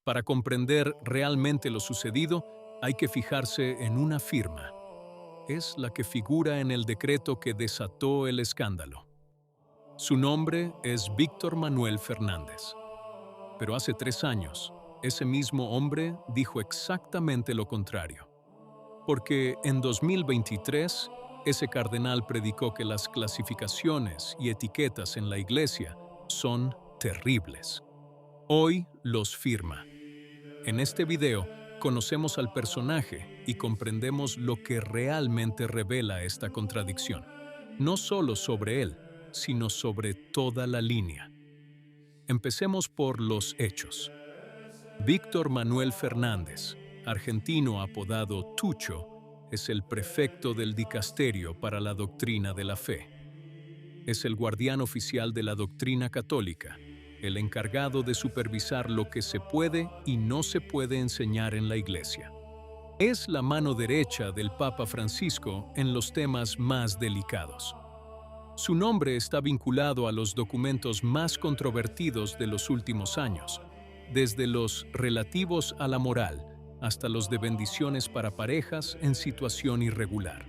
Para comprender realmente lo sucedido, hay que fijarse en una firma. Es la que figura en el decreto que desató el escándalo. Su nombre es Víctor Manuel Fernández. Pero hace 3 años, ese mismo hombre dijo exactamente lo contrario. Porque en 2023, ese cardenal predicó que las clasificaciones y etiquetas en la Iglesia son terribles. Hoy los firma. En este video, conocemos al personaje y comprendemos lo que realmente revela esta contradicción. No solo sobre él, sino sobre toda la línea. Empecemos por los hechos. Víctor Manuel Fernández, argentino apodado Tucho, es el prefecto del dicasterio para la doctrina de la fe. Es el guardián oficial de la doctrina católica, el encargado de supervisar lo que se puede y no se puede enseñar en la Iglesia. Es la mano derecha del Papa Francisco en los temas más delicados. Su nombre está vinculado a los documentos más controvertidos de los últimos años, desde los relativos a la moral hasta los de bendiciones para parejas en situación irregular.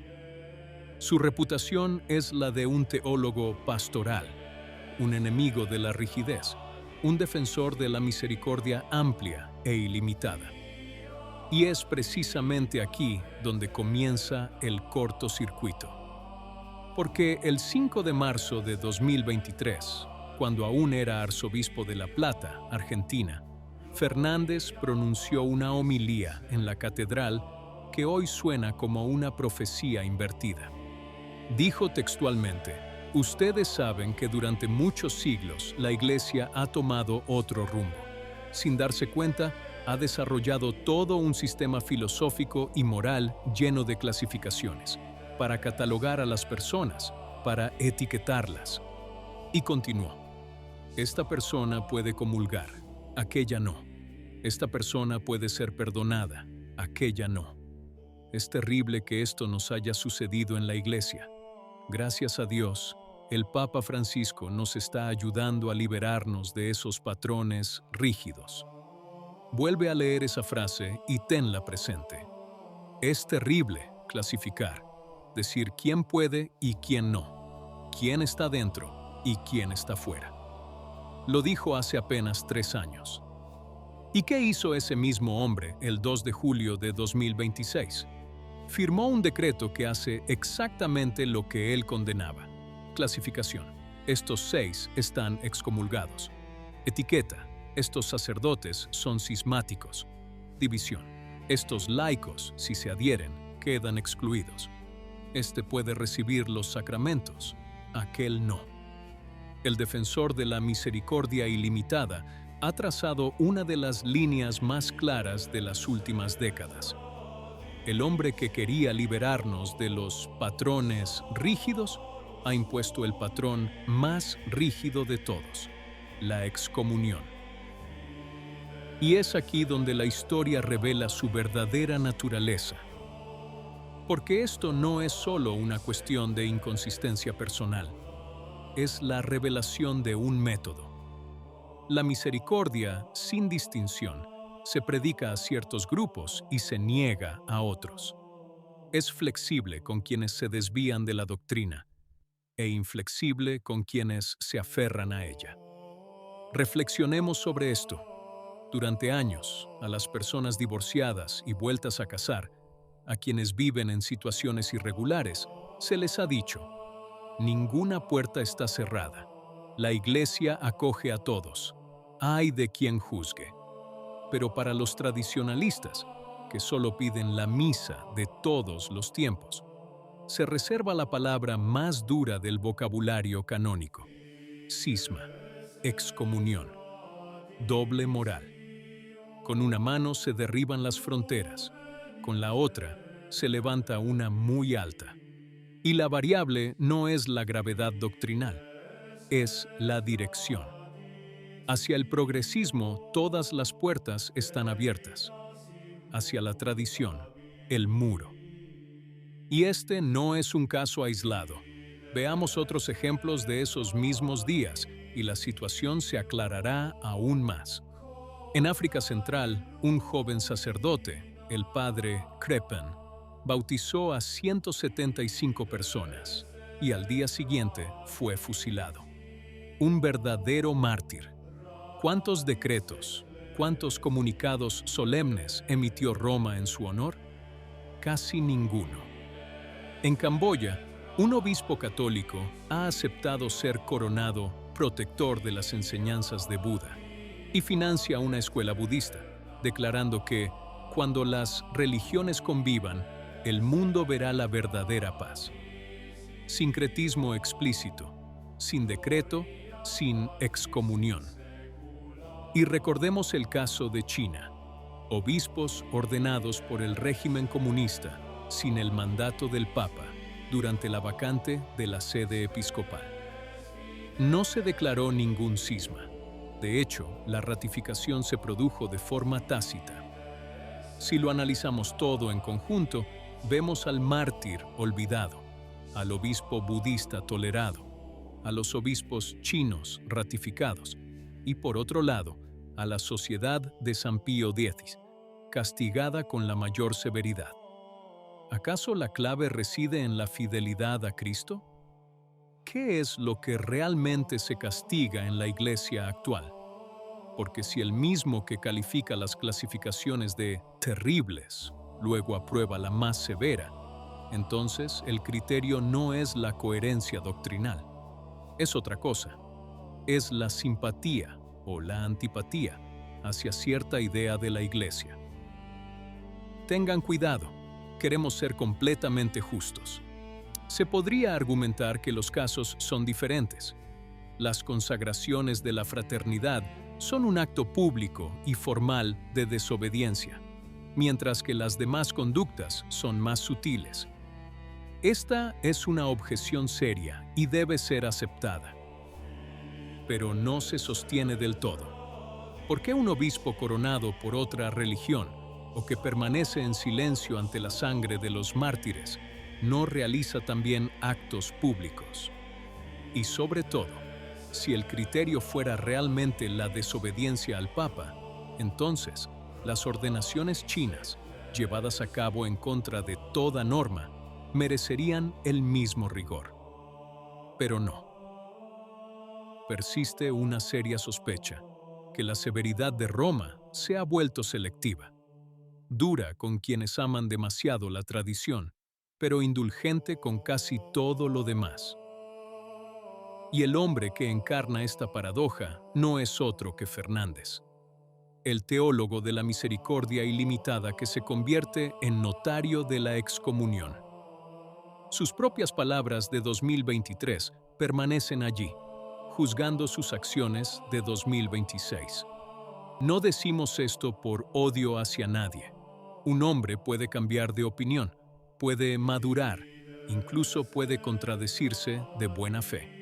Su reputación es la de un teólogo pastoral, un enemigo de la rigidez, un defensor de la misericordia amplia e ilimitada. Y es precisamente aquí donde comienza el cortocircuito. Porque el 5 de marzo de 2023, cuando aún era arzobispo de La Plata, Argentina, Fernández pronunció una homilía en la catedral que hoy suena como una profecía invertida. Dijo textualmente: "Ustedes saben que durante muchos siglos la Iglesia ha tomado otro rumbo. Sin darse cuenta, ha desarrollado todo un sistema filosófico y moral lleno de clasificaciones, para catalogar a las personas, para etiquetarlas". Y continuó: "Esta persona puede comulgar, aquella no. Esta persona puede ser perdonada, aquella no. Es terrible que esto nos haya sucedido en la Iglesia. Gracias a Dios, el Papa Francisco nos está ayudando a liberarnos de esos patrones rígidos". Vuelve a leer esa frase y tenla presente. Es terrible clasificar, decir quién puede y quién no, quién está dentro y quién está fuera. Lo dijo hace apenas 3 años. ¿Y qué hizo ese mismo hombre el 2 de julio de 2026? Firmó un decreto que hace exactamente lo que él condenaba. Clasificación: estos 6 están excomulgados. Etiqueta: estos sacerdotes son cismáticos. División: estos laicos, si se adhieren, quedan excluidos. Este puede recibir los sacramentos, aquel no. El defensor de la misericordia ilimitada ha trazado una de las líneas más claras de las últimas décadas. El hombre que quería liberarnos de los patrones rígidos ha impuesto el patrón más rígido de todos: la excomunión. Y es aquí donde la historia revela su verdadera naturaleza. Porque esto no es solo una cuestión de inconsistencia personal, es la revelación de un método. La misericordia, sin distinción, se predica a ciertos grupos y se niega a otros. Es flexible con quienes se desvían de la doctrina e inflexible con quienes se aferran a ella. Reflexionemos sobre esto. Durante años, a las personas divorciadas y vueltas a casar, a quienes viven en situaciones irregulares, se les ha dicho: ninguna puerta está cerrada. La Iglesia acoge a todos. Ay de quien juzgue. Pero para los tradicionalistas, que solo piden la misa de todos los tiempos, se reserva la palabra más dura del vocabulario canónico: cisma, excomunión, doble moral. Con una mano se derriban las fronteras, con la otra se levanta una muy alta. Y la variable no es la gravedad doctrinal, es la dirección. Hacia el progresismo todas las puertas están abiertas. Hacia la tradición, el muro. Y este no es un caso aislado. Veamos otros ejemplos de esos mismos días y la situación se aclarará aún más. En África Central, un joven sacerdote, el padre Crepin, bautizó a 175 personas y al día siguiente fue fusilado. Un verdadero mártir. ¿Cuántos decretos, cuántos comunicados solemnes emitió Roma en su honor? Casi ninguno. En Camboya, un obispo católico ha aceptado ser coronado protector de las enseñanzas de Buda y financia una escuela budista, declarando que, cuando las religiones convivan, el mundo verá la verdadera paz. Sincretismo explícito, sin decreto, sin excomunión. Y recordemos el caso de China, obispos ordenados por el régimen comunista sin el mandato del Papa durante la vacante de la sede episcopal. No se declaró ningún cisma. De hecho, la ratificación se produjo de forma tácita. Si lo analizamos todo en conjunto, vemos al mártir olvidado, al obispo budista tolerado, a los obispos chinos ratificados y, por otro lado, a la sociedad de San Pío X, castigada con la mayor severidad. ¿Acaso la clave reside en la fidelidad a Cristo? ¿Qué es lo que realmente se castiga en la Iglesia actual? Porque si el mismo que califica las clasificaciones de terribles luego aprueba la más severa, entonces el criterio no es la coherencia doctrinal. Es otra cosa. Es la simpatía o la antipatía hacia cierta idea de la Iglesia. Tengan cuidado, queremos ser completamente justos. Se podría argumentar que los casos son diferentes. Las consagraciones de la fraternidad son un acto público y formal de desobediencia, mientras que las demás conductas son más sutiles. Esta es una objeción seria y debe ser aceptada. Pero no se sostiene del todo. ¿Por qué un obispo coronado por otra religión o que permanece en silencio ante la sangre de los mártires no realiza también actos públicos? Y sobre todo, si el criterio fuera realmente la desobediencia al Papa, entonces las ordenaciones chinas, llevadas a cabo en contra de toda norma, merecerían el mismo rigor. Pero no. Persiste una seria sospecha que la severidad de Roma se ha vuelto selectiva, dura con quienes aman demasiado la tradición, pero indulgente con casi todo lo demás. Y el hombre que encarna esta paradoja no es otro que Fernández, el teólogo de la misericordia ilimitada que se convierte en notario de la excomunión. Sus propias palabras de 2023 permanecen allí, juzgando sus acciones de 2026. No decimos esto por odio hacia nadie. Un hombre puede cambiar de opinión, puede madurar, incluso puede contradecirse de buena fe.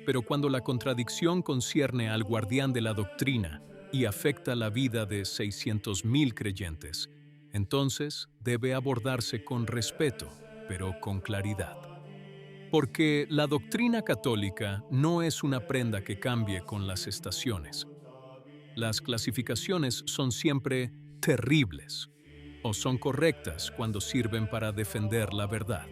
Pero cuando la contradicción concierne al guardián de la doctrina y afecta la vida de 600,000 creyentes, entonces debe abordarse con respeto, pero con claridad. Porque la doctrina católica no es una prenda que cambie con las estaciones. Las clasificaciones son siempre terribles o son correctas cuando sirven para defender la verdad.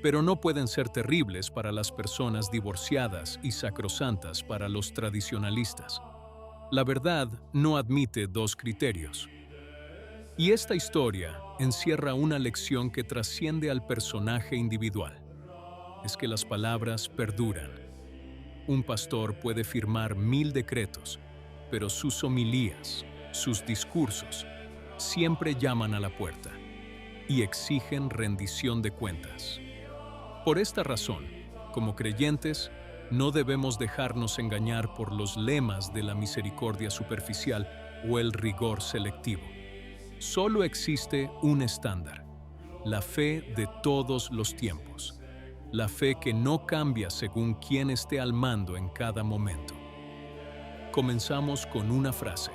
Pero no pueden ser terribles para las personas divorciadas y sacrosantas para los tradicionalistas. La verdad no admite dos criterios. Y esta historia encierra una lección que trasciende al personaje individual. Es que las palabras perduran. Un pastor puede firmar 1000 decretos, pero sus homilías, sus discursos, siempre llaman a la puerta y exigen rendición de cuentas. Por esta razón, como creyentes, no debemos dejarnos engañar por los lemas de la misericordia superficial o el rigor selectivo. Solo existe un estándar, la fe de todos los tiempos, la fe que no cambia según quién esté al mando en cada momento. Comenzamos con una frase.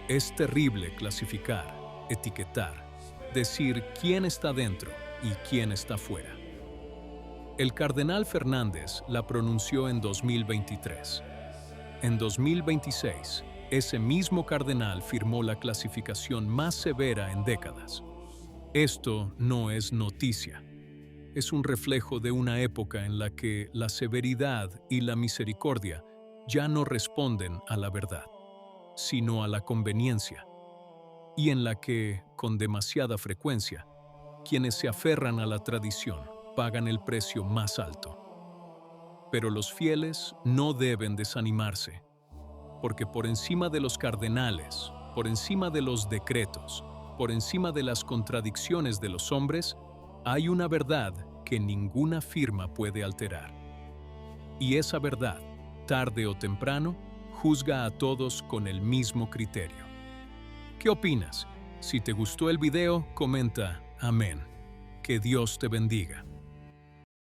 Es terrible clasificar, etiquetar, decir quién está dentro y quién está fuera. El cardenal Fernández la pronunció en 2023. En 2026, ese mismo cardenal firmó la clasificación más severa en décadas. Esto no es noticia. Es un reflejo de una época en la que la severidad y la misericordia ya no responden a la verdad, sino a la conveniencia, y en la que, con demasiada frecuencia, quienes se aferran a la tradición pagan el precio más alto. Pero los fieles no deben desanimarse, porque por encima de los cardenales, por encima de los decretos, por encima de las contradicciones de los hombres, hay una verdad que ninguna firma puede alterar. Y esa verdad, tarde o temprano, juzga a todos con el mismo criterio. ¿Qué opinas? Si te gustó el video, comenta amén. Que Dios te bendiga.